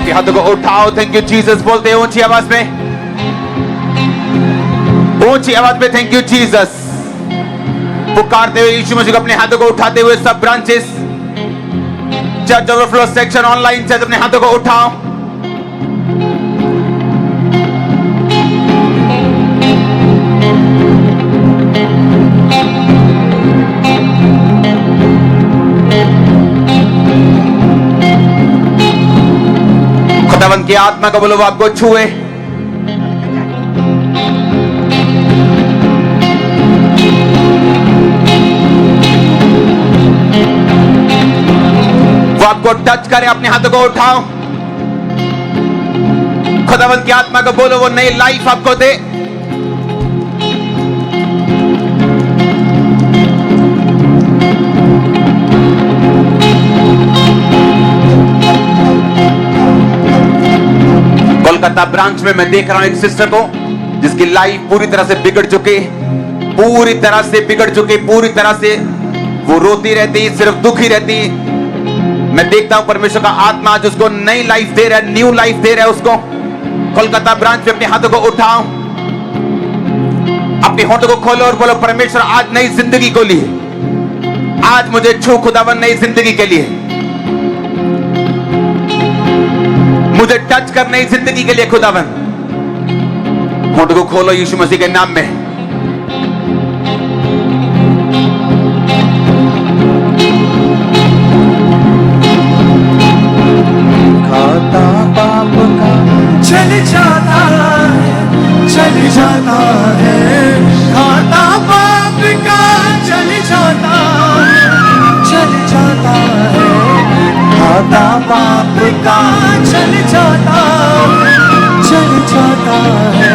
आपके हाथों को उठाओ, थैंक यू जीसस बोलते हैं ऊंची आवाज में, ऊंची आवाज में थैंक यू जीसस पुकारते हुए यीशु मसीह को अपने हाथों को उठाते हुए सब branches church overflow section online church अपने हाथों को उठाओ। खुदावंद की आत्मा का बोलो वो आपको छुए, वो आपको टच करे, अपने हाथों को उठाओ। खुदावंद की आत्मा को बोलो वो नई लाइफ आपको दे। कोलकाता ब्रांच में मैं देख रहा हूं एक सिस्टर को जिसकी लाइफ पूरी तरह से बिगड़ चुकी, पूरी तरह से बिगड़ चुकी, पूरी तरह से वो रोती रहती, सिर्फ दुखी रहती। मैं देखता हूं परमेश्वर का आत्मा आज उसको नई लाइफ दे रहा है, न्यू लाइफ दे रहा है उसको। कोलकाता ब्रांच में अपने हाथों को उठाओ, अपने होठों को खोलो और बोलो परमेश्वर आज नई जिंदगी को लिए, आज मुझे छू खुदावन नई जिंदगी के लिए, मुझे टच कर नई जिंदगी के लिए खुदावन। होठों को खोलो यीशु मसीह के नाम में। खाता पाप का चल जाता है, चल जाता है, खाता पाप का चल जाता है, चल जाता है, खाता पाप का चल जाता है, चल जाता है।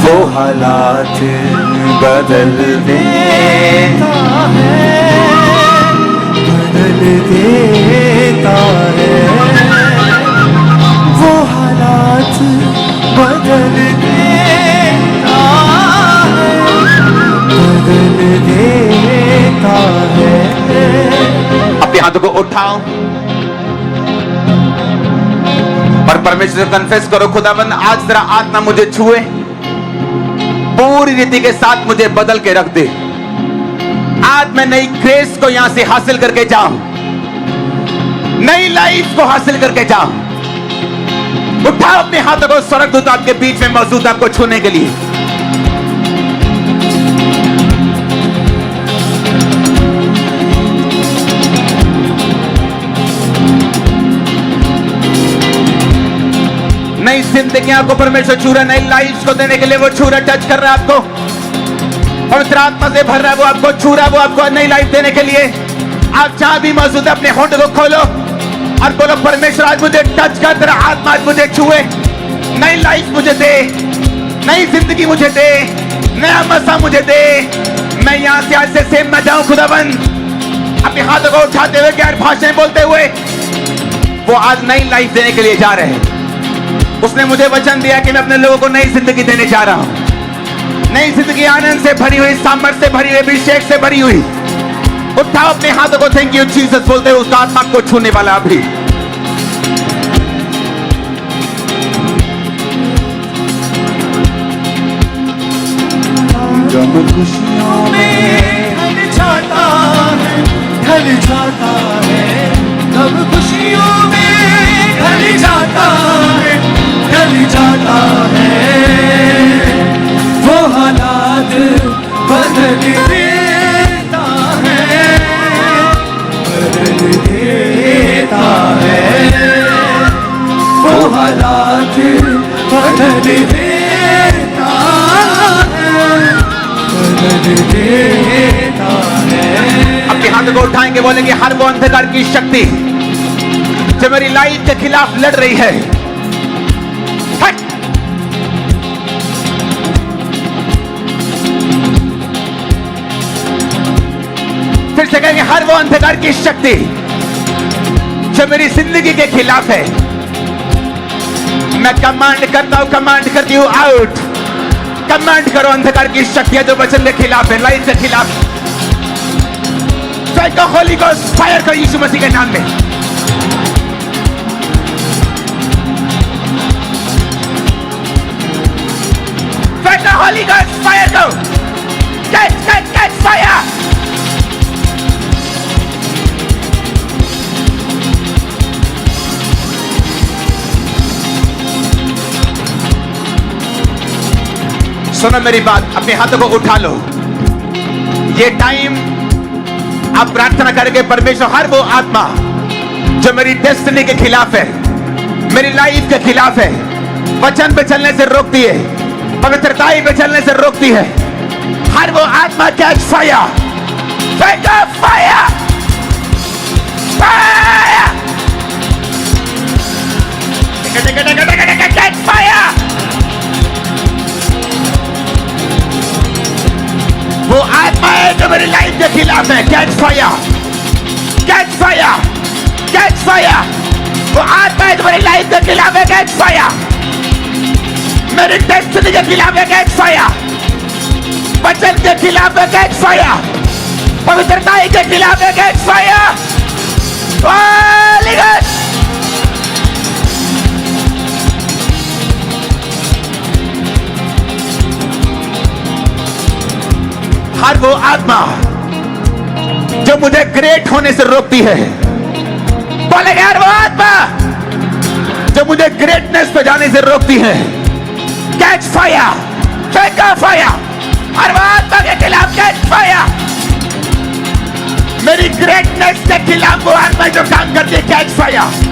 वो हालात बदल देता है, बदल देता है, वो हालात बदल देता है, बदल देता है। अपने हाथों को उठाओ और परमेश्वर से कन्फेस करो खुदाबंद आज तेरा आत्मा मुझे छुए, पूरी रीति के साथ मुझे बदल के रख दे। आज मैं नई ग्रेस को यहां से हासिल करके जाऊं, नई लाइफ को हासिल करके जाऊं। उठाओ अपने हाथों को, स्वर्गदूत आपके बीच में मौजूद आपको छूने के लिए। नई जिंदगियां को परमेश्वर छू रहा है, नई लाइफ को देने के लिए वो छू रहा, टच कर रहा है आपको, पवित्र आत्मा से भर रहा है, वो आपको छू रहा है, वो आपको नई लाइफ देने के लिए। आप जहां भी मौजूद है अपने होंठ को खोलो और बोलो परमेश्वर आज मुझे टच कर, तेरा आत्मा आज मुझे छुए, नई लाइफ मुझे दे, नई जिंदगी मुझे दे, नया मसा मुझे दे। मैं यहां से आज से सेम न जाऊं खुदाबंद। अपने हाथों को उठाते हुए गैर भाषाएं बोलते हुए वो आज नई लाइफ देने के लिए जा रहे हैं। उसने मुझे वचन दिया कि मैं अपने लोगों को नई जिंदगी देने जा रहा हूं, नई जिंदगी आनंद से भरी हुई, सामर्थ से भरी हुई, अभिषेक से भरी हुई। उठाओ अपने हाथों को, थैंक यू जीसस बोलते हुए उसका आत्मा को छूने वाला अभी। गम खुशियों में ढल जाता है, ढल जाता है, गम खुशियों में ढल जाता है, ढल जाता है, वो हालात बदल देता है, बदल देता है, वो हालात बदल देता है, बदल देता है। अपने हाथ को उठाएंगे, बोलेंगे हर वो अंधकार की शक्ति जो मेरी लाइफ के खिलाफ लड़ रही है, फिर से कहेंगे हर वो अंधकार की शक्ति जो मेरी जिंदगी के खिलाफ है, मैं कमांड करता हूं, कमांड करती हूं आउट। कमांड करो अंधकार की शक्तियां जो वचन के खिलाफ है, लाइफ के खिलाफ। होली गोस्ट फायर करो यीशु मसीह के नाम में। सुनो मेरी बात, अपने हाथों को उठा लो। ये टाइम आप प्रार्थना करेंगे, परमेश्वर हर वो आत्मा जो मेरी डेस्टिनी के खिलाफ है, मेरी लाइफ के खिलाफ है, वचन पे चलने से रोकती है, पवित्रताई पे चलने से रोकती है, हर वो आत्मा catch fire, fire, fire, catch fire. वो आत्मा है जो मेरी लाइफ के खिलाफ है, catch fire, catch fire, catch fire. वो आत्मा है जो मेरी लाइफ के खिलाफ है, कैच फायर। मेरी डेस्टिनी के खिलाफ है, कैच फायर। वचन के खिलाफ है, कैच फायर। पवित्रताई के खिलाफ है, कैच फायर। होली घोस्ट। हर वो आत्मा जो मुझे ग्रेट होने से रोकती है, बोले यार वो आत्मा जो मुझे ग्रेटनेस पे जाने से रोकती है, कैच फायर, फेंक फायर। हर वो आत्मा के खिलाफ कैच फायर। मेरी ग्रेटनेस के खिलाफ वो आत्मा जो काम करती है, कैच फायर।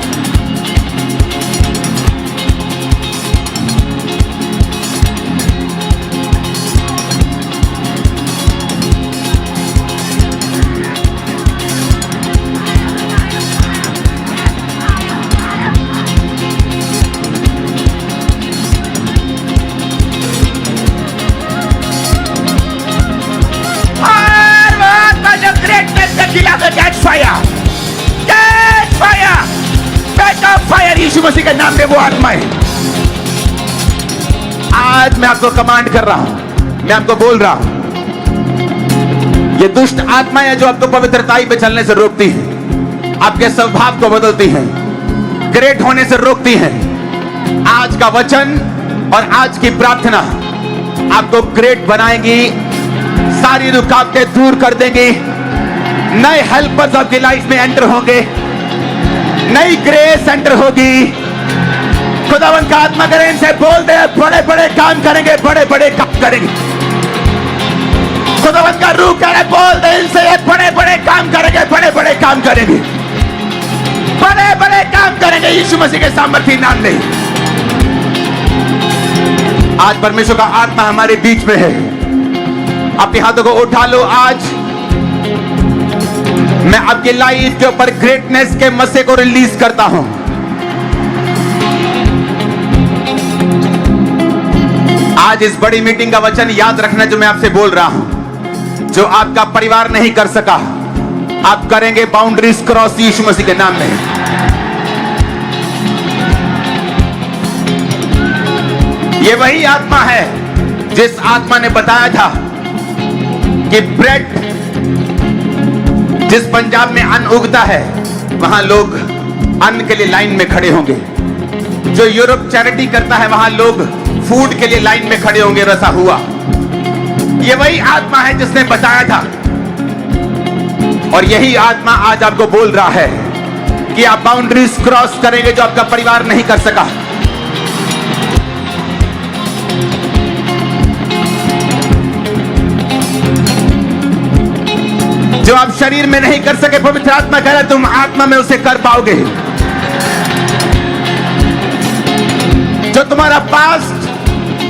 यीशु मसीह के नाम में वो आत्मा है। आज मैं आपको कमांड कर रहा हूं, मैं आपको बोल रहा हूं, ये दुष्ट आत्मा है जो आपको पवित्रताई पे चलने से रोकती है, आपके स्वभाव को बदलती है, ग्रेट होने से रोकती है। आज का वचन और आज की प्रार्थना आपको ग्रेट बनाएंगी, सारी रुकावटें दूर कर देंगी, नए हेल्पर्स आपकी लाइफ में एंटर होंगे, नई ग्रेस एंटर होगी। खुदावन का आत्मा करें, इनसे बोल दे बड़े बड़े काम करेंगे, बड़े बड़े काम करेंगे। खुदावन का रूह कह रहे, बोल दे इनसे बड़े बड़े काम करेंगे, बड़े बड़े काम करेंगे, बड़े बड़े काम करेंगे यीशु मसीह के सामर्थी नाम में। आज परमेश्वर का आत्मा हमारे बीच में है। अपने हाथों को उठा लो। आज मैं आपकी लाइफ के ऊपर ग्रेटनेस के मस्से को रिलीज करता हूं। आज इस बड़ी मीटिंग का वचन याद रखना जो मैं आपसे बोल रहा हूं, जो आपका परिवार नहीं कर सका, आप करेंगे बाउंड्रीज क्रॉस यीशु मसीह के नाम में। ये वही आत्मा है जिस आत्मा ने बताया था कि ब्रेड जिस पंजाब में अन्न उगता है वहां लोग अन्न के लिए लाइन में खड़े होंगे, जो यूरोप चैरिटी करता है वहां लोग फूड के लिए लाइन में खड़े होंगे। वैसा हुआ। ये वही आत्मा है जिसने बताया था, और यही आत्मा आज आपको बोल रहा है कि आप बाउंड्रीज क्रॉस करेंगे जो आपका परिवार नहीं कर सका। जो आप शरीर में नहीं कर सके, पवित्र आत्मा कह रहा है तुम आत्मा में उसे कर पाओगे। जो तुम्हारा पास्ट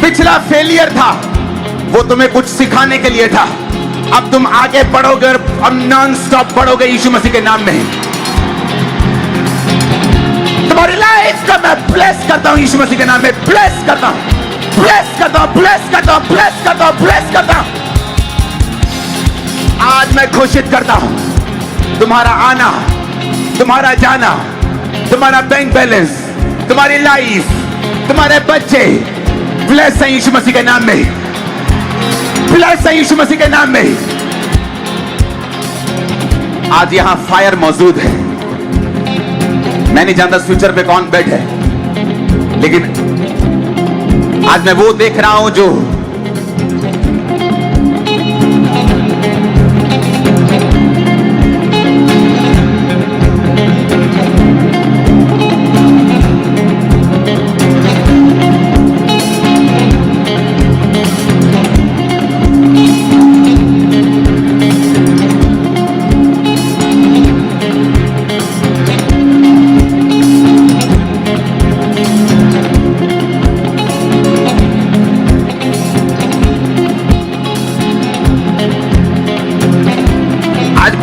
पिछला फेलियर था वो तुम्हें कुछ सिखाने के लिए था। अब तुम आगे बढ़ोगे और अब नॉन स्टॉप बढ़ोगे यीशु मसीह के नाम में। तुम्हारी लाइफ को मैं ब्लेस करता हूं यीशु मसीह के नाम में। ब्लेस करता हूं, ब्लेस करता हूं, ब्लेस करता हूं, ब्लेस करता हूं, ब्लेस करता हूं। आज मैं घोषित करता हूं, तुम्हारा आना, तुम्हारा जाना, तुम्हारा बैंक बैलेंस, तुम्हारी लाइफ, तुम्हारे बच्चे ब्लेस है यीशु मसीह के नाम में। ब्लेस है यीशु मसीह के नाम में। आज यहां फायर मौजूद है। मैं नहीं जानता फ्यूचर पे कौन बेड है, लेकिन आज मैं वो देख रहा हूं जो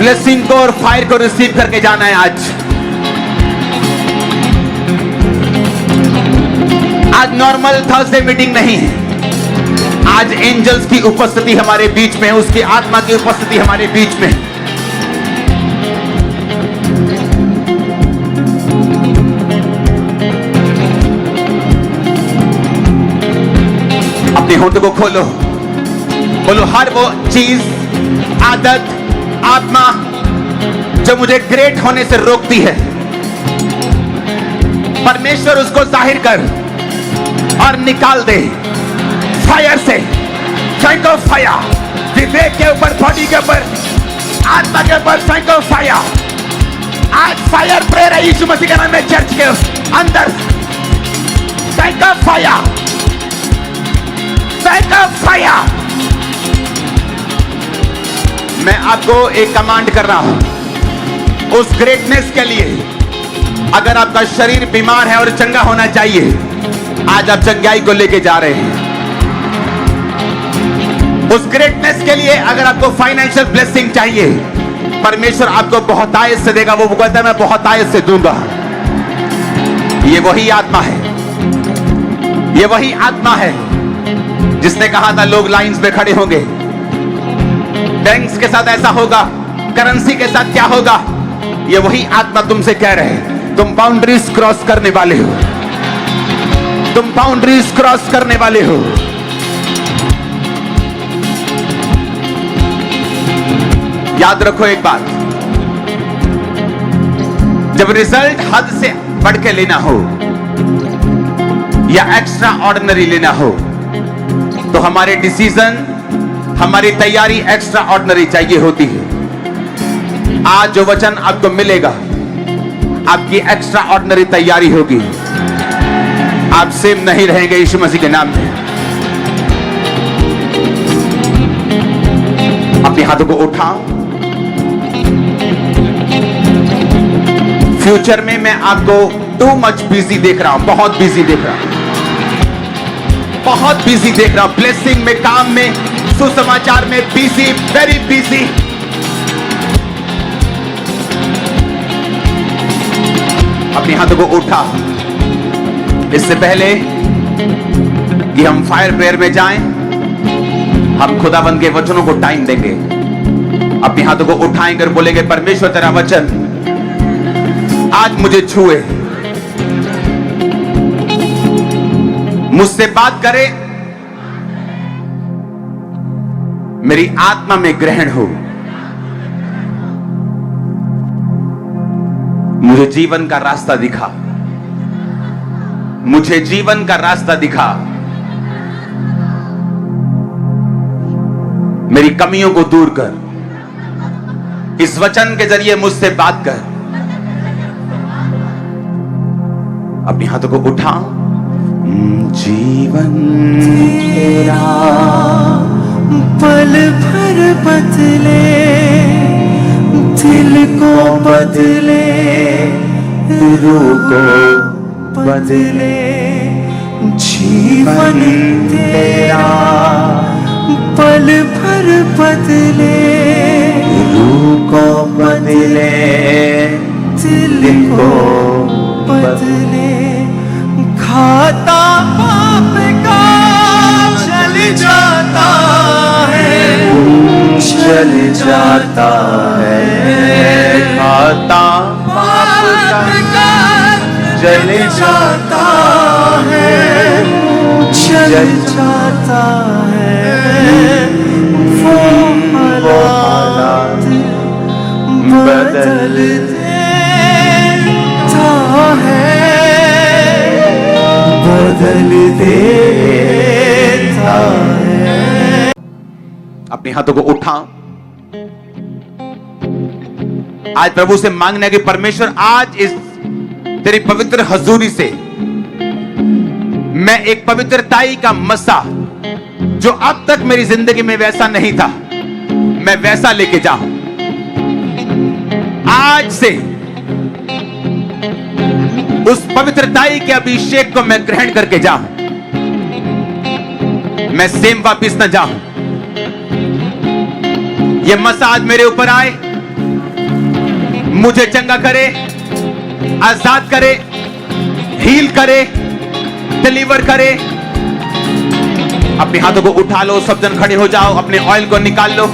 ब्लेसिंग को और फायर को रिसीव करके जाना है आज नॉर्मल थर्सडे मीटिंग नहीं है। आज एंजल्स की उपस्थिति हमारे बीच में, उसकी आत्मा की उपस्थिति हमारे बीच में। अपने होंठ को खोलो, बोलो हर वो चीज, आदत, आत्मा जो मुझे ग्रेट होने से रोकती है, परमेश्वर उसको जाहिर कर और निकाल दे फायर से। फेंको फायर, विवेक के ऊपर, बॉडी के ऊपर, आत्मा के ऊपर फेंको फायर। आज फायर प्रेयर है यीशु मसीह के नाम में चर्च के अंदर। फेंको फायर, फेंको फायर। मैं आपको एक कमांड कर रहा हूं उस ग्रेटनेस के लिए। अगर आपका शरीर बीमार है और चंगा होना चाहिए, आज आप चंगाई को लेके जा रहे हैं। उस ग्रेटनेस के लिए अगर आपको फाइनेंशियल ब्लेसिंग चाहिए, परमेश्वर आपको बहुतायत से देगा। वो कहता है मैं बहुतायत से दूंगा। ये वही आत्मा है, ये वही आत्मा है जिसने कहा था लोग लाइंस में खड़े होंगे, बैंक्स के साथ ऐसा होगा, करेंसी के साथ क्या होगा। ये वही आत्मा तुमसे कह रहे हैं तुम बाउंड्रीज क्रॉस करने वाले हो, तुम बाउंड्रीज क्रॉस करने वाले हो। याद रखो एक बात, जब रिजल्ट हद से बढ़ के लेना हो या एक्स्ट्रा ऑर्डिनरी लेना हो, तो हमारे डिसीजन, हमारी तैयारी एक्स्ट्रा ऑर्डिनरी चाहिए होती है। आज जो वचन आपको मिलेगा, आपकी एक्स्ट्रा ऑर्डिनरी तैयारी होगी। आप सेम नहीं रहेंगे यीशु मसीह के नाम में। अपने हाथों को उठाओ। फ्यूचर में मैं आपको टू मच बिजी देख रहा हूं, बहुत बिजी देख रहा हूं, बहुत बिजी देख रहा हूं। ब्लेसिंग में, काम में, सुसमाचार में बिजी, वेरी बिजी। अपने हाथों को उठा। इससे पहले कि हम फायर प्रेयर में जाएं, हम खुदाबंद के वचनों को टाइम देंगे। अपने हाथों को उठाएंगे और बोलेंगे परमेश्वर तेरा वचन आज मुझे छुए, मुझसे बात करे, मेरी आत्मा में ग्रहण हो, मुझे जीवन का रास्ता दिखा, मुझे जीवन का रास्ता दिखा। मेरी कमियों को दूर कर, इस वचन के जरिए मुझसे बात कर। अपने हाथों को उठाओ। जीवन तेरा पल भर बदले, दिल को बदले, रूह को बदले। जीवन तेरा पल भर बदले, रूह को बदले, दिल को बदले। खाता पाप का चल जाता है, चल जाता है। खाता पाप का चल जाता है, चल जाता है। वो हालात बदल देता है, बदल देता है। अपने हाथों को उठाओ। आज प्रभु से मांगना है कि परमेश्वर आज इस तेरी पवित्र हजूरी से मैं एक पवित्रताई का मसा जो अब तक मेरी जिंदगी में वैसा नहीं था, मैं वैसा लेके जाऊं। आज से उस पवित्रताई के अभिषेक को मैं ग्रहण करके जाऊं, मैं सेम वापिस न जाऊं। यह मसा आज मेरे ऊपर आए, मुझे चंगा करे, आजाद करे, हील करे, डिलीवर करे। अपने हाथों को उठा लो, सब जन खड़े हो जाओ, अपने ऑयल को निकाल लो।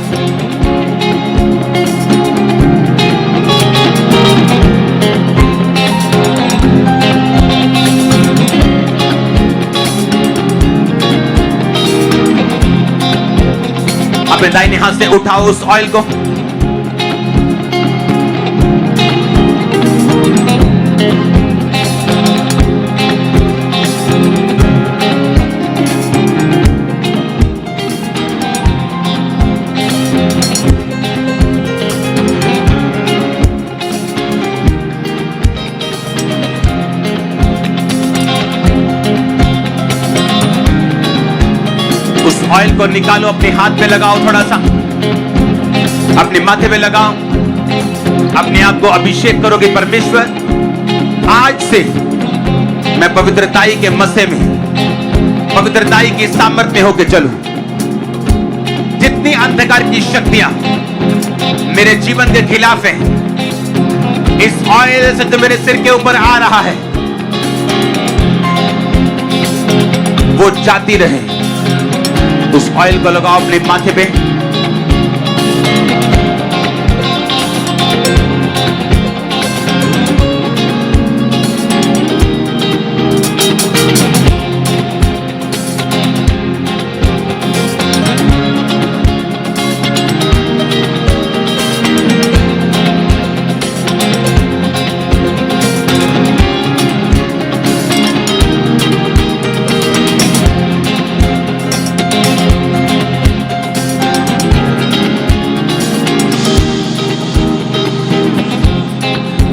अपने दाहिने हाथ से उठाओ उस ऑयल को। ऑयल को निकालो, अपने हाथ पे लगाओ, थोड़ा सा अपने माथे पे लगाओ, अपने आप को अभिषेक करोगे। परमेश्वर, आज से मैं पवित्रताई के मसे में, पवित्रताई की सामर्थ्य में होकर चलूं। जितनी अंधकार की शक्तियां मेरे जीवन के खिलाफ हैं, इस ऑयल से जो मेरे सिर के ऊपर आ रहा है वो जाती रहे। उस ऑयल को लगाओ अपने माथे पे।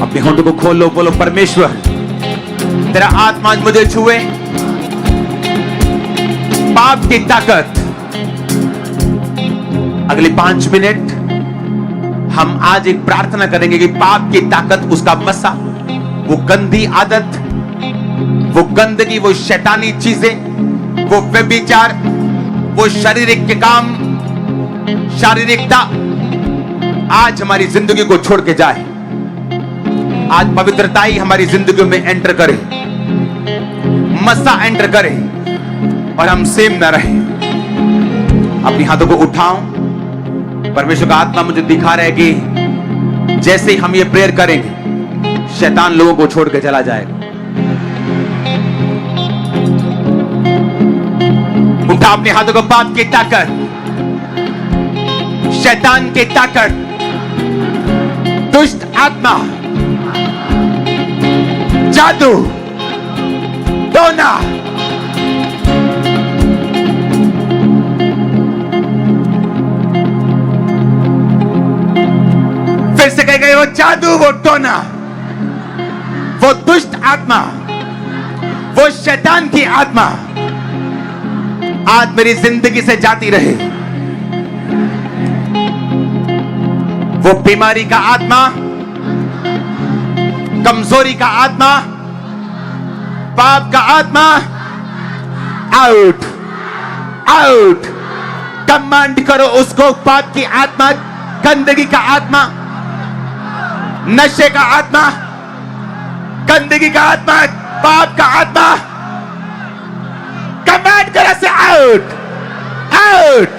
अपने होंठों को खोलो, बोलो परमेश्वर, तेरा आत्मा आज मुझे छुए। पाप की ताकत, अगले 5 मिनट हम आज एक प्रार्थना करेंगे कि पाप की ताकत, उसका मसा, वो गंदी आदत, वो गंदगी, वो शैतानी चीजें, वो व्यभिचार, वो शारीरिक के काम, शारीरिकता आज हमारी जिंदगी को छोड़ के जाए। आज पवित्रताई हमारी जिंदगी में एंटर करे, मसा एंटर करे और हम सेम न रहे। अपनी हाथों को उठाओ। परमेश्वर का आत्मा मुझे दिखा रहा है कि जैसे ही हम ये प्रेयर करेंगे, शैतान लोगों को छोड़ के चला जाएगा। उठा अपने हाथों को। पाप की ताकत, शैतान की ताकत, दुष्ट आत्मा, जादू, टोना, फिर से कह गए, वो जादू, वो टोना, वो दुष्ट आत्मा, वो शैतान की आत्मा आज मेरी जिंदगी से जाती रहे। वो बीमारी का आत्मा, कमजोरी का आत्मा, पाप का आत्मा, आउट, आउट। कमांड करो उसको। पाप की आत्मा, गंदगी का आत्मा, नशे का आत्मा, गंदगी का आत्मा, पाप का आत्मा, कमांड करो से आउट, आउट,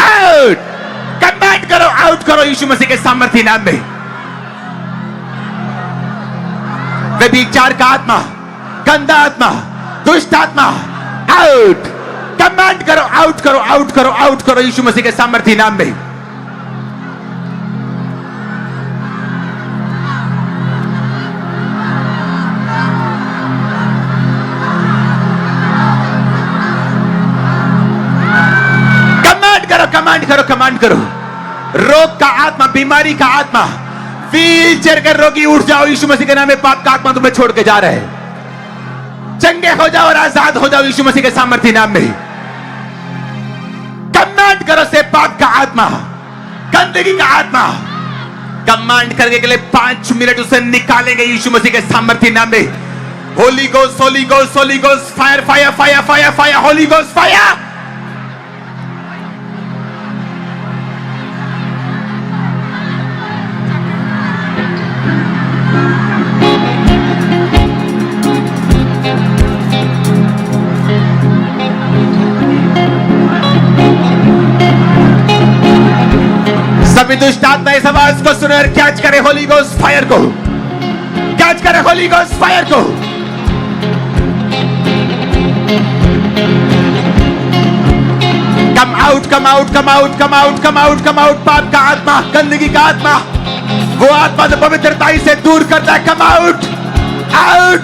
आउट। कमांड करो, आउट करो यीशु मसीह के सामर्थ्य नाम में। व्यभिचार का आत्मा, गंदा आत्मा, दुष्ट आत्मा, आउट। कमांड करो, आउट करो, आउट करो, आउट करो यीशु मसीह के सामर्थ्य नाम में। कमांड करो, कमांड करो, कमांड करो। रोग का आत्मा, बीमारी का आत्मा, व्हील चेयर के रोगी उठ जाओ यीशु मसीह के नाम में। पाप का आत्मा तुम्हें छोड़ के जा रहे हैं। चंगे हो जाओ और आजाद हो जाओ यीशु मसीह के सामर्थ्य नाम में। कमांड करो से पाप का आत्मा, गंदगी का आत्मा, कमांड करने के लिए 5 मिनट उसे निकालेंगे यीशु मसीह के सामर्थ्य नाम में। Holi ghost, Holi ghost, Holi ghost, fire, fire, fire, fire, fire, Holi ghost, fire. दुष्ट आत्मा इस आवाज को सुने और कैच करे होली गोस्ट फायर को, कैच करे होली गोस्ट फायर को। Come out, come out, come out, come out, come out, come out. पाप का आत्मा, गंदगी का आत्मा, वो आत्मा जो पवित्रता से दूर करता है, कम आउट, आउट।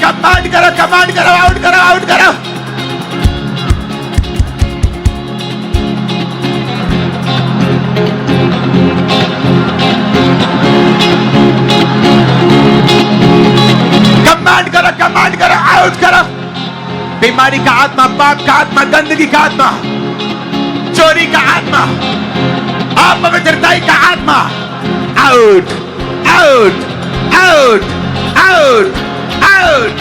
कमांड करो, कमांड करो, आउट करो, आउट करो। कमांड करो, कमांड करो, आउट करो। बीमारी का आत्मा, पाप का आत्मा, गंदगी का आत्मा, चोरी का आत्मा, अपवित्रता का आत्मा, out, out, out, out, out,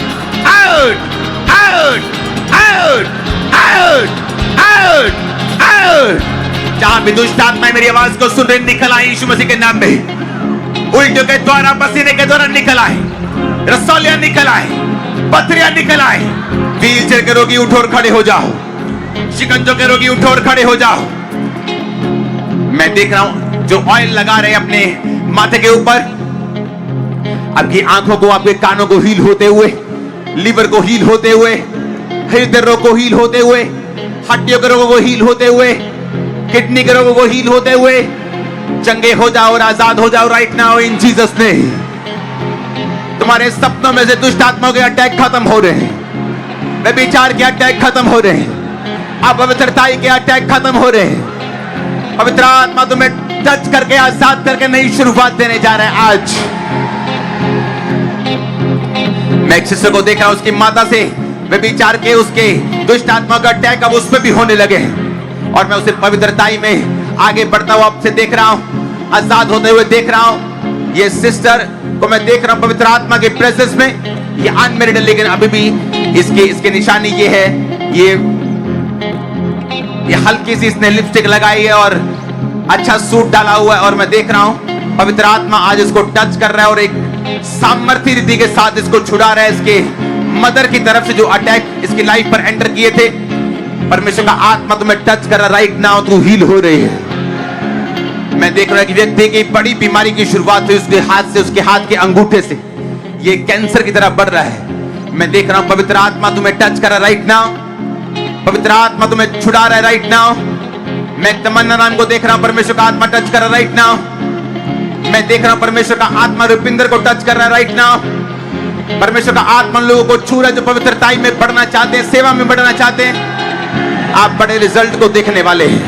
out, out, out, out, out, out. जहां भी दुष्ट आत्माएं मेरी आवाज को सुन रहे, निकल आए यीशु मसीह के नाम में। उल्टियों के द्वारा, पसीने के द्वारा निकल आए, रसौलियां निकल आए, पथरियां निकल आए। व्हील चेयर के रोगी उठो और खड़े हो जाओ, शिकंजों के रोगी उठो और खड़े हो जाओ। मैं देख रहा हूं जो ऑयल लगा रहे अपने माथे के ऊपर, आपकी आंखों को, आपके कानों को हील होते हुए, लीवर को हील होते हुए, हृदय रोग को हील होते हुए, हड्डियों के रोगों को हील होते हुए, किडनी के रोगों को हील होते हुए। चंगे हो जाओ और आजाद हो जाओ right now in Jesus name. तुम्हारे सपनों में से दुष्ट आत्माओं के अटैक खत्म हो रहे हैं, व्यभिचार के अटैक खत्म हो रहे हैं, अपवित्रताई के अटैक खत्म हो रहे हैं। पवित्र आत्मा तुम्हें टच करके आजाद करके नई शुरुआत देने जा रहा है आज। मैं एक शिष्य को देख रहा हूं, उसकी माता से व्यभिचार के उसके दुष्ट आत्मा का अटैक अब उस पर भी होने लगे हैं, और मैं उसे पवित्रताई में आगे बढ़ता हुआ आपसे देख रहा हूं, आजाद होते हुए देख रहा हूं। ये सिस्टर को मैं देख रहा हूं पवित्र आत्मा के प्रेजेंस में। ये अनमेरिड, लेकिन अभी भी इसकी निशानी ये है, ये हल्की सी इसने लिपस्टिक लगाई है और अच्छा सूट डाला हुआ है, और मैं देख रहा हूं पवित्र आत्मा आज इसको टच कर रहा है और एक सामर्थ्य रीति के साथ इसको छुड़ा रहा है। इसके मदर की तरफ से जो अटैक इसकी लाइफ पर एंटर किए थे, परमेश्वर का आत्मा तुम्हें टच कर रहा है राइट नाउ, तू हील हो रही है। मैं देख रहा हूं कि व्यक्ति की बड़ी बीमारी की शुरुआत हुई उसके हाथ से, उसके हाथ के अंगूठे से, ये कैंसर की तरफ बढ़ रहा है। मैं देख रहा हूं पवित्र आत्मा तुम्हें टच कर रहा है राइट नाउ, पवित्र आत्मा तुम्हें छुड़ा रहा है राइट नाउ। मैं तमन्ना नाम को देख रहा हूं, परमेश्वर का आत्मा टच कर रहा है राइट नाउ। मैं देख रहा हूं परमेश्वर का आत्मा रुपिंदर को टच कर रहा है राइट नाउ। परमेश्वर का आत्मा लोगों को छू रहा है जो पवित्रताई में बढ़ना चाहते हैं, सेवा में बढ़ना चाहते हैं। आप बड़े रिजल्ट को देखने वाले हैं,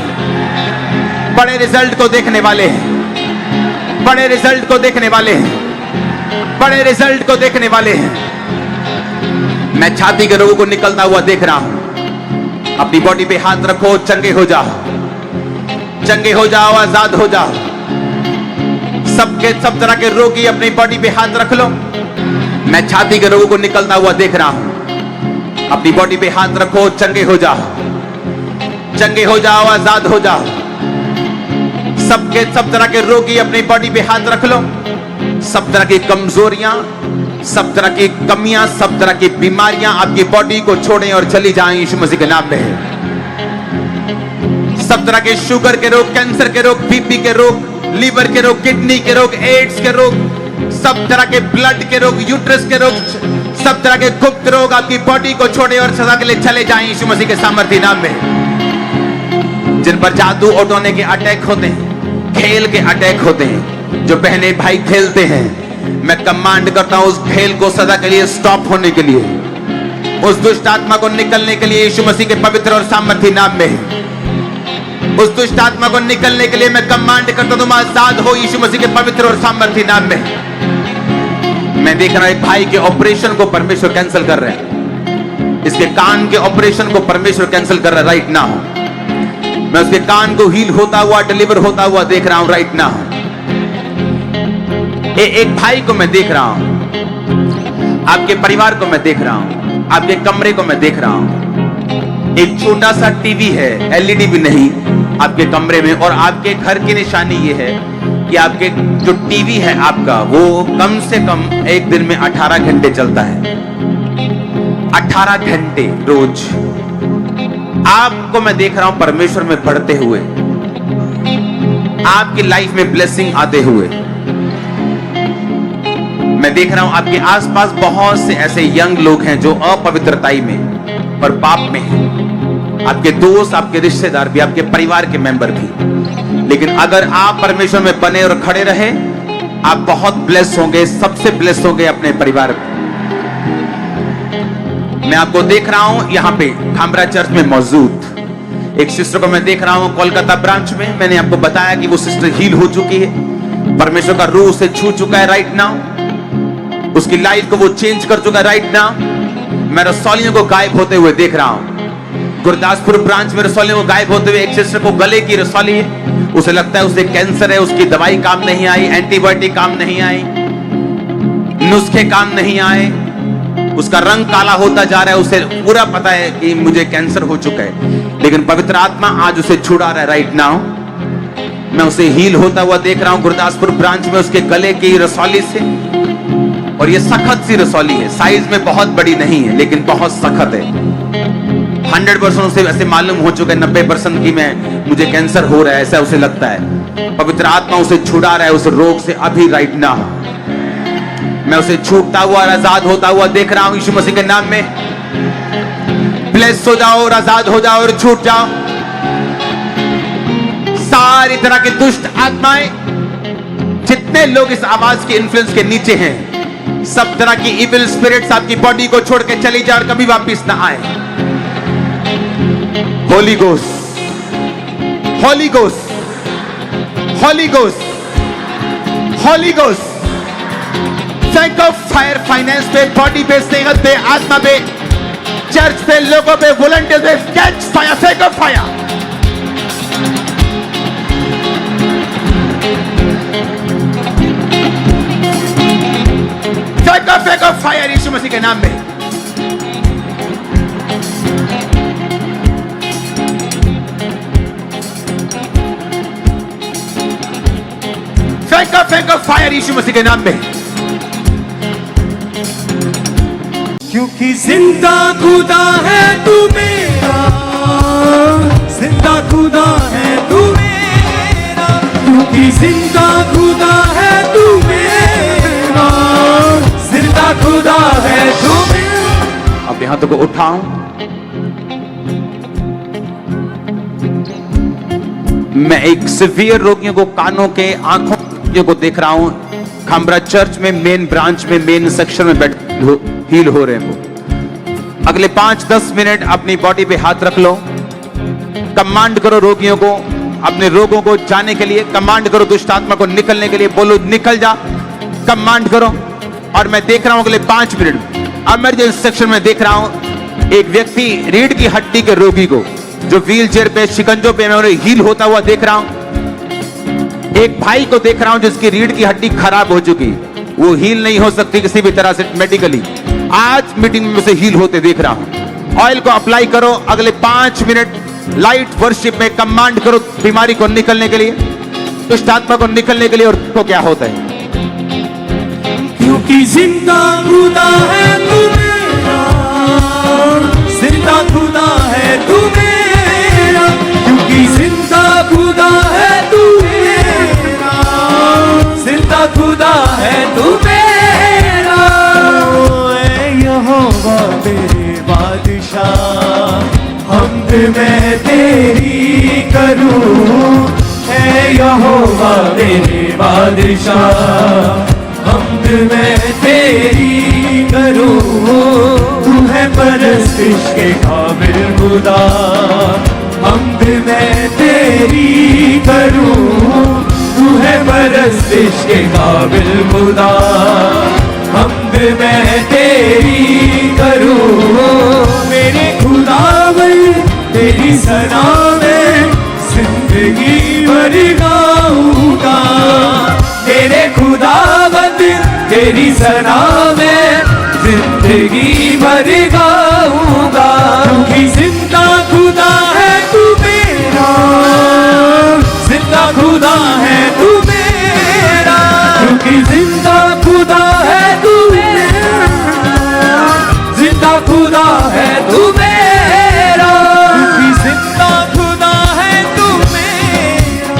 बड़े रिजल्ट को देखने वाले हैं, बड़े रिजल्ट को देखने वाले हैं, बड़े रिजल्ट को देखने वाले हैं। मैं छाती के रोगों को निकलता हुआ देख रहा हूं। अपनी बॉडी पे हाथ रखो, चंगे हो जाओ, चंगे हो जाओ, आजाद हो जाओ। सब तरह के रोगी अपनी बॉडी पे हाथ रख लो। मैं छाती के रोगों को निकलता हुआ देख रहा हूं। अपनी बॉडी पे हाथ रखो, चंगे हो जाओ, चंगे हो जाओ, आजाद हो जाओ। सब तरह के रोगी अपनी बॉडी पे हाथ रख लो। सब तरह की कमजोरियां, सब तरह की कमियां, सब तरह की बीमारियां आपकी बॉडी को छोड़ें और चली जाएं यीशु मसीह के नाम में। सब तरह के शुगर के रोग, कैंसर के रोग, बीपी के रोग, लीवर के रोग, किडनी के रोग, एड्स के रोग, सब तरह के ब्लड के रोग, यूट्रस के रोग, सब तरह के गुप्त रोग आपकी बॉडी को छोड़े और सदा के लिए चले जाएं यीशु मसीह के सामर्थ्य नाम में। जिन पर जादू ओटोने के अटैक होते हैं, खेल के अटैक होते हैं, जो बहने भाई खेलते हैं, मैं कमांड करता हूं उस खेल को सदा के लिए स्टॉप होने के लिए, उस दुष्ट आत्मा को निकलने के लिए यीशु मसीह के पवित्र और सामर्थ्य नाम में। उस दुष्ट आत्मा को निकलने के लिए मैं कमांड करता हूं, तुम आजाद हो यीशु मसीह के पवित्र और सामर्थ्य नाम में। मैं देख रहा हूं एक भाई के ऑपरेशन को परमेश्वर कैंसिल कर रहे हैं। इसके कान के ऑपरेशन को परमेश्वर कैंसिल कर रहा है राइट नाउ। मैं उसके कान को हील होता हुआ, डिलीवर होता हुआ देख रहा हूं राइट नाउ। एक भाई को मैं देख रहा हूं, आपके परिवार को मैं देख रहा हूं, आपके कमरे को मैं देख रहा हूं। एक छोटा सा टीवी है, एलईडी भी नहीं, आपके कमरे में। और आपके घर की निशानी ये है कि आपके जो टीवी है आपका, वो कम से कम एक दिन में 18 घंटे चलता है। 18 घंटे रोज आपको मैं देख रहा हूं परमेश्वर में बढ़ते हुए। आपकी लाइफ में ब्लेसिंग आते हुए। मैं देख रहा हूं आपके आसपास बहुत से ऐसे यंग लोग हैं जो अपवित्रताई में और पाप में हैं। आपके दोस्त, आपके रिश्तेदार भी, आपके परिवार के मेंबर भी। लेकिन अगर आप परमेश्वर में बने और खड़े रहे, आप बहुत ब्लेस होंगे, सबसे ब्लेस होंगे अपने परिवार में। मैं आपको देख रहा हूं यहां पे खामरा चर्च में मौजूद एक सिस्टर को मैं देख रहा हूं कोलकाता ब्रांच में। मैंने आपको बताया कि वो सिस्टर हील हो चुकी है, परमेश्वर का रूह उसे छू चुका है राइट नाउ, उसकी लाइफ को वो चेंज कर चुका है राइट नाउ। मैं रसौलियों को गायब होते हुए देख रहा हूं। गुरदासपुर ब्रांच में रसौलियों को गायब होते हुए एक सिस्टर को गले की रसौली है, उसे लगता है उसे कैंसर है, उसकी दवाई काम नहीं आई, एंटीबायोटिक काम नहीं आई, नुस्खे काम नहीं आए, उसका रंग काला होता जा रहा है, उसे पूरा पता है कि मुझे कैंसर हो चुका है, लेकिन पवित्र आत्मा आज उसे छुड़ा रहा है राइट नाउ। मैं उसे हील होता हुआ देख रहा हूं गुरदासपुर ब्रांच में, उसके गले की रसौली से। और ये सख्त सी रसौली है, साइज में बहुत बड़ी नहीं है लेकिन बहुत सख्त है। 100% उसे ऐसे मालूम हो चुका है, 90% की मुझे कैंसर हो रहा है, ऐसा उसे लगता है। पवित्र आत्मा उसे छुड़ा रहा है उस रोग से अभी राइट नाउ। मैं उसे छूटता हुआ और आजाद होता हुआ देख रहा हूं यीशु मसीह के नाम में। ब्लेस हो जाओ और आजाद हो जाओ और छूट जाओ। सारी तरह की दुष्ट आत्माएं, जितने लोग इस आवाज के इन्फ्लुएंस के नीचे हैं, सब तरह की इविल स्पिरिट्स आपकी बॉडी को छोड़ के चली जाए और कभी वापस ना आए। Holi ghost, Holi ghost, Holi ghost, Holi ghost. फेंको फायर फाइनेंस पे, बॉडी पे, सेहत पे, आत्मा पे, चर्च पे, लोगों पे, वॉलंटियर पे। कैच फायर, फेंको फायर। फेंको फेंको फायर यीशु मसीह के नाम में। फेंको फेंको फायर यीशु मसीह के नाम में। क्योंकि जिंदा खुदा है तू मेरा, जिंदा खुदा है तू मेरा, क्योंकि जिंदा खुदा है तू मेरा, जिंदा खुदा है तू मेरा। अपने हाथों को उठाऊं, मैं एक सीवियर रोगियों को, कानों के, आंखों को देख रहा हूं। खामरा चर्च में मेन ब्रांच में मेन सेक्शन में बैठ हील हो रहे हैं वो। अगले 5-10 मिनट अपनी बॉडी पे हाथ रख लो, कमांड करो रोगियों को, अपने रोगों को जाने के लिए कमांड करो, दुष्ट आत्मा को निकलने के लिए बोलो निकल जा, कमांड करो। और मैं देख रहा हूं अगले 5 मिनट इमरजेंसी सेक्शन में देख रहा हूं एक व्यक्ति रीढ़ की हड्डी के रोगी को, जो व्हील चेयर पे, शिकंजों पे, मैं उन्हें हील होता हुआ देख रहा हूं। एक भाई को देख रहा हूं जिसकी रीढ़ की हड्डी खराब हो चुकी, वो हील नहीं हो सकती किसी भी तरह से मेडिकली। आज मीटिंग में उसे हील होते देख रहा हूं। ऑयल को अप्लाई करो, अगले 5 मिनट लाइट वर्शिप में कमांड करो बीमारी को निकलने के लिए, दुष्ट आत्मा को निकलने के लिए। और तो क्या होता है? क्योंकि जिंदा खुदा है तू मेरा, जिंदा खुदा है तू मेरा, क्योंकि जिंदा खुदा है तू मेरा, जिंदा खुदा है तू मेरा। यहोवा तेरे बादशाह, हमद मैं तेरी करूं। है यहोवा तेरे बादशाह, हमद मैं तेरी करूं। तू है परस्तिश के काबिल खुदा, हमद मैं तेरी करूं। तू है परस्तिश के काबिल खुदा, हमद मैं तेरी करूं। मेरे खुदावन तेरी सना में जिंदगी भर गाऊंगा। मेरे खुदावन तेरी सना में जिंदगी भर गाऊंगा। क्योंकि जिंदा खुदा है तू मेरा, जिंदा खुदा है तू मेरा, क्योंकि जिंदा खुदा है तू मेरा, जिंदा खुदा है तू मेरा, क्योंकि जिंदा खुदा है तू मेरा,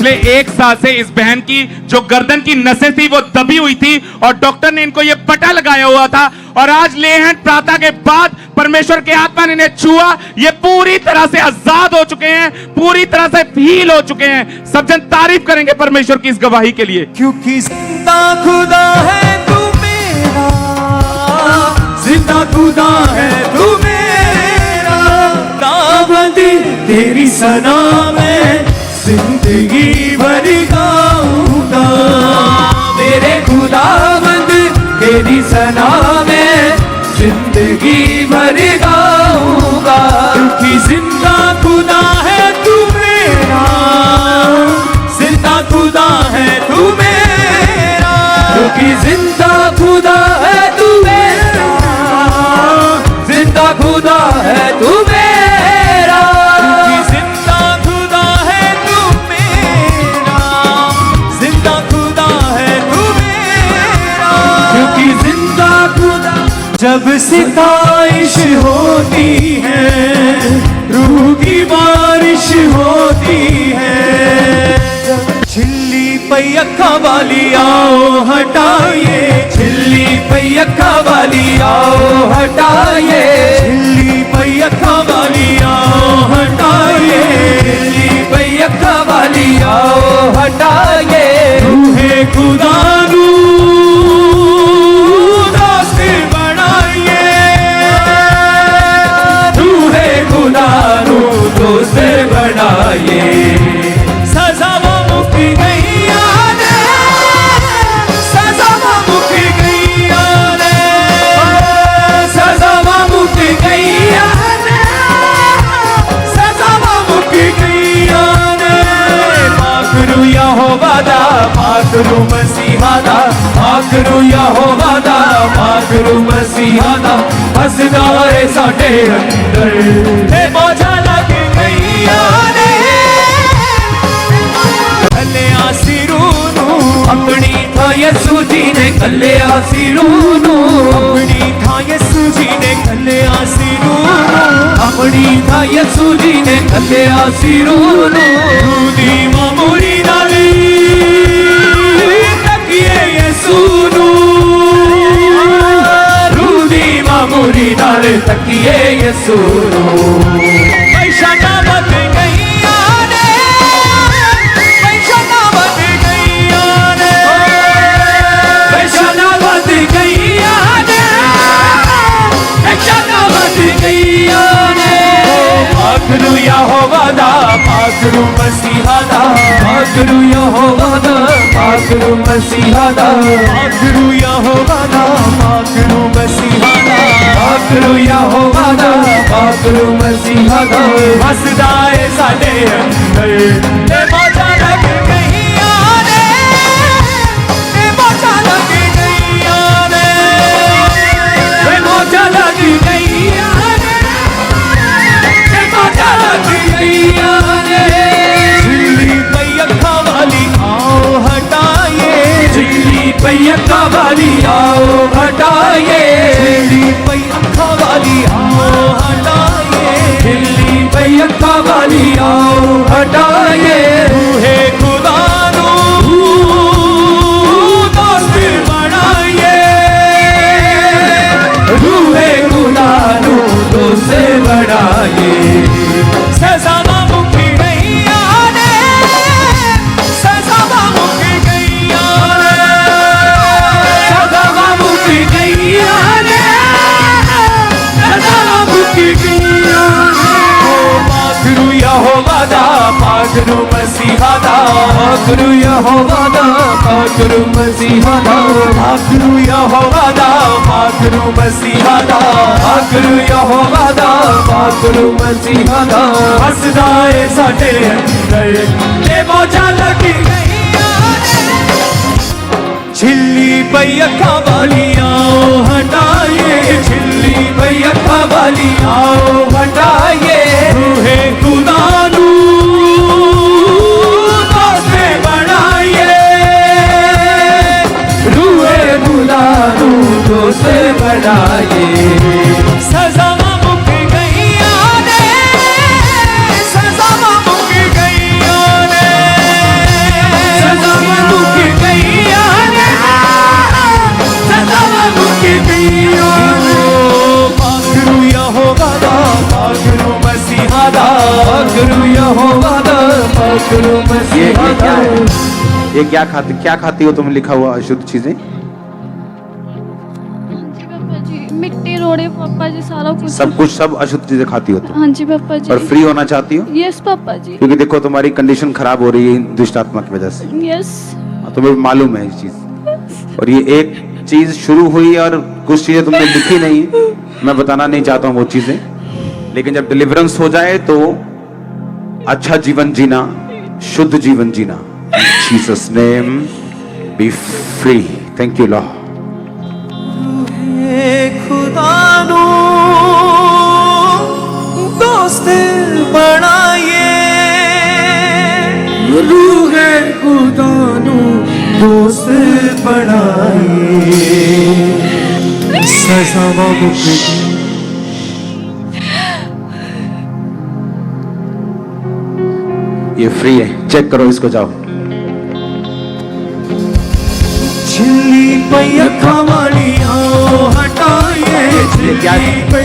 पिछले 1 साल से इस बहन की जो गर्दन की नसें थी वो दबी हुई थी और डॉक्टर ने इनको ये पट्टा लगाया हुआ था और आज लेहन प्रार्थना के बाद परमेश्वर के आत्मा ने इन्हें छुआ, ये पूरी तरह से आजाद हो चुके हैं, पूरी तरह से हील हो चुके हैं। सब जन तारीफ करेंगे परमेश्वर की इस गवाही के लिए। क्योंकि जिंदा खुदा है तू मेरा, जिंदा खुदा है तू मेरा, दावदी तेरी सना में जिंदगी भर गाऊंगा। मेरे खुदावंद तेरी सना में जिंदगी भर गाऊंगा। क्योंकि जिंदा खुदा है तू मेरा, जिंदा खुदा है तू मेरा, क्योंकि जिंदा खुदा है तू मेरा, जिंदा खुदा है तू मेरा, क्योंकि जिंदा खुदा है तू मेरा, जिंदा खुदा है तू मेरा, क्योंकि जिंदा खुदा। जब सिताइश होती है, रूह की बारिश होती है, छिल्ली पैयक्का वाली आओ हटाइए, छिल्ली पैयक्का वाली आओ हटाइए, छिल्ली पैयक्का वाली आओ हटाइए, छिल्ली पैयक्का वाली आओ हटाइए। रूहे खुदा नू दोस्त बनाइए, रूहे खुदा नू दोस्त बनाइए। सजा मुक्ति गई आने, सजा मुक्ति गई आने, सजा मुक्ति गई आने, सजा मुक्ति गई आने। माकरू यहोवादा, माकरू मसीहादा, माकरू यहोवादा, माकरू मसीहादा, हसदा है साडे अंदर, ए मौजा लग गई आने। कल्लिया सिरूनू अपनी था यसू जी ने, कल्लिया सिरूनू अपनी था यसू जी ने, कल्लिया सिरूनू अपनी था यसू जी ने, कल्लिया सिरूनू। रूदी मामूरी नाली तकिए यसू नू, रूदी मामूरी नाली तकिए यसू नू। पैशाना बन गई आने, पैशाना बन गई आने, पैशाना बन गई आने, पैशाना बन गई आने। माकरू यहोवादा, माकरू मसीहादा, माकरू यहोवादा, माकरू मसीहादा, माकरू यहोवादा, माकरू मसीहादा, माकरू यहोवादा, माकरू मसीहादा, हसदा है साडे अंदर, ते मौजा लग गई आने, ते मौजा लग गई आने, ते मौजा लग गई आने, ते मौजा लग गई आने। झिल्ली पैयक्का वाली आओ हटाइए, झिल्ली पैयक्का वाली आओ हटाइए, झिल्ली पैयक्का वाली आओ हटाइए, झिल्ली पैयक्का वाली आओ हटाइए। रूहे खुदा नू दोस्त बनाइए, रूहे खुदा नू दोस्त बनाइए। सजा मुक्ति गई आने, सजा मुक्ति गई आने, सजा मुक्ति गई आने, सजा मुक्ति गई आने। माकरू यहोवादा, माकरू मसीहादा, माकरू यहोवादा, माकरू मसीहादा, माकरू यहोवादा, माकरू मसीहादा, माकरू यहोवादा, माकरू मसीहादा, हसदा है साडे अंदर, ते मौजा लग गई आने। छिल्ली पैयक्का वाली आओ हटाइए, छिल्ली पैयक्का वाली आओ हटाइए। रूहे खुदा नू दोस्त बनाइए, रूहे खुदा नू दोस्त बनाइए। सजा मुक्ति गई आने, सजा मुक्ति गई आने, करो मसीहा का। ये क्या खाती हो तुम, लिखा हुआ अशुद्ध चीजें? जी पापा जी, मिट्टी रोड़े पापा जी, सारा कुछ। सब कुछ, सब अशुद्ध चीजें खाती हो तुम? हाँ जी पापा जी। और फ्री होना चाहती हो? यस पापा जी। क्योंकि देखो तुम्हारी कंडीशन खराब हो रही है दुष्ट आत्मा की वजह से। यस। तुम्हें मालूम है ये चीज, और ये एक चीज शुरू हुई और कुछ चीजें तुमने लिखी नहीं, मैं बताना नहीं चाहता हूँ वो चीजें, लेकिन जब डिलीवरेंस हो जाए तो अच्छा जीवन जीना, शुद्ध जीवन जीना। Jesus name be free. Thank you lord. खुदा नो दोस्त बनाइए, रूह खुदा नो दोस्त बनाइए, सजा मुक्ति। ये फ्री है, चेक करो इसको, जाओ। छिल्ली पैया खवालियां हटाइए, ये क्या है?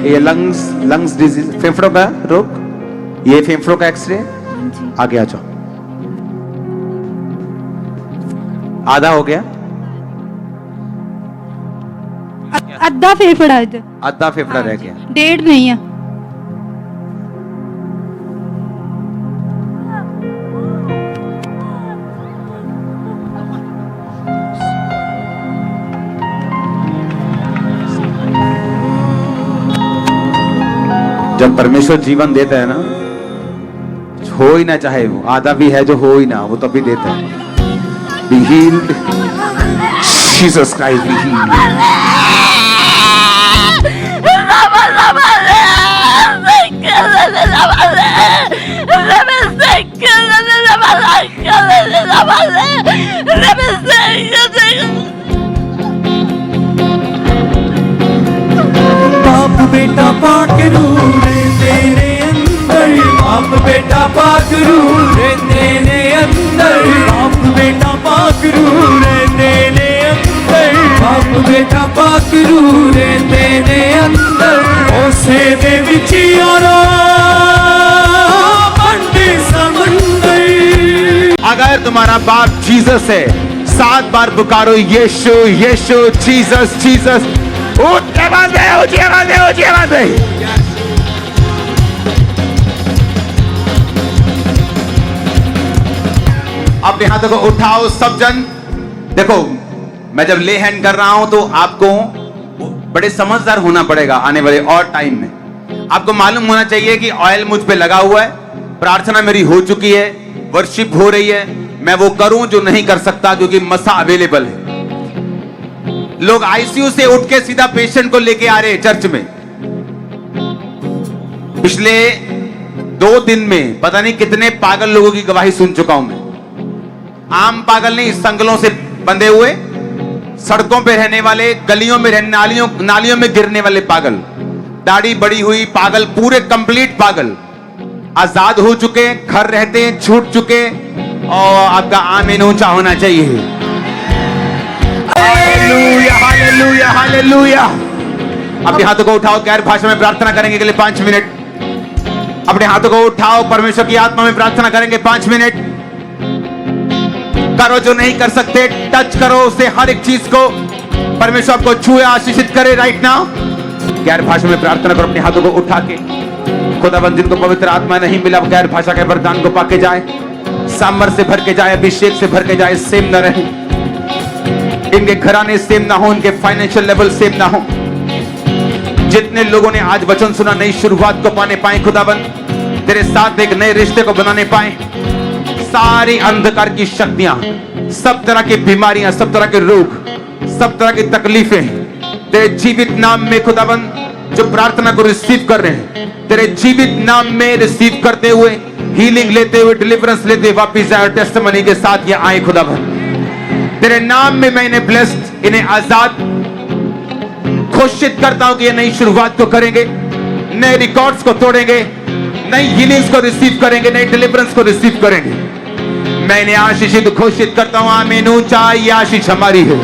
ये लंग्स डिजीज, फेफड़ों का रोग, ये फेफड़ों का एक्सरे। आगे आ जाओ। आधा हो गया, ਅੱਧਾ ਫੇਫੜਾ ਇਹਦੇ आधा फेफड़ा रह गया। ਡੇਢ ਨਹੀਂ ਆ। जब परमेश्वर जीवन देता है ना, हो ही ना चाहे वो, आधा भी है जो हो ही ना, वो तभी देता है। Be healed, Jesus Christ be healed. बाप बेटा पाकरू तेरे अंदर, बाप बेटा पाकरू तेरे अंदर, बाप बेटा पाकरू तेरे अंदर, बाप बेटा पाकरू तेरे अंदर, उसे दे विच यारा बंदे समंदर। अगर तुम्हारा बाप जीसस है, 7 बार पुकारो यीशु यीशु, जीसस जीसस। ऊंची आवाज में, ऊंची आवाज में, ऊंची आवाज में। अपने हाथों को उठाओ सब जन। देखो, मैं जब ले हैंड कर रहा हूं तो आपको बड़े समझदार होना पड़ेगा। आने वाले और टाइम में आपको मालूम होना चाहिए कि ऑयल मुझ पे लगा हुआ है, प्रार्थना मेरी हो चुकी है, वर्शिप हो रही है। मैं वो करूं जो नहीं कर सकता क्योंकि मसा अवेलेबल है। लोग आईसीयू से उठ के सीधा पेशेंट को लेके आ रहे हैं चर्च में। पिछले 2 दिन में पता नहीं कितने पागल लोगों की गवाही सुन चुका हूं मैं। आम पागल नहीं, संगलों से बंधे हुए, सड़कों पे रहने वाले, गलियों में रहने, नालियों में गिरने वाले पागल, दाढ़ी बड़ी हुई पागल, पूरे कंप्लीट पागल, आजाद हो चुके, घर रहते हैं, छूट चुके। और आपका आमीन ऊंचा होना चाहिए। Hallelujah hallelujah hallelujah. अपने हाथों को उठाओ, गैर भाषा में प्रार्थना करेंगे अगले 5 मिनट। अपने हाथों को उठाओ, परमेश्वर की आत्मा में प्रार्थना करेंगे 5 मिनट। करो जो नहीं कर सकते, टच करो उसे, हर एक चीज को। परमेश्वर आपको छुए, आशीषित करे राइट नाउ। गैर भाषा में प्रार्थना करो अपने हाथों को उठा के। खुदावंद जिनको पवित्र आत्मा नहीं मिला, गैर भाषा के वरदान को पाके जाए, सामर से भर के जाए, अभिषेक से भर के जाए, सेम न रहे, इनके घराने सेम ना हो, इनके फाइनेंशियल लेवल सेम ना हो। जितने लोगों ने आज वचन सुना, नई शुरुआत को पाने पाए खुदावंद, तेरे साथ एक नए रिश्ते को बनाने पाए। सारी अंधकार की शक्तियां, सब तरह की बीमारियां, सब तरह के रोग, सब तरह की तकलीफें तेरे जीवित नाम में खुदावंद जो प्रार्थना को रिसीव कर रहे हैं, तेरे जीवित नाम में रिसीव करते हुए, हीलिंग लेते हुए, डिलीवरेंस लेते हुए वापिस जाए, टेस्टिमनी के साथ ये आए खुदावंद। तेरे नाम में मैं इन्हें ब्लेस्ड, इन्हें आजाद घोषित करता हूं कि ये नई शुरुआत को करेंगे, नए रिकॉर्ड्स को तोड़ेंगे, नई हीलिंग्स को रिसीव करेंगे, नई डिलीवरेंस को रिसीव करेंगे। मैं इन्हें आशीषित घोषित करता हूं। आमीन। ऊंचा, ये आशीष हमारी है।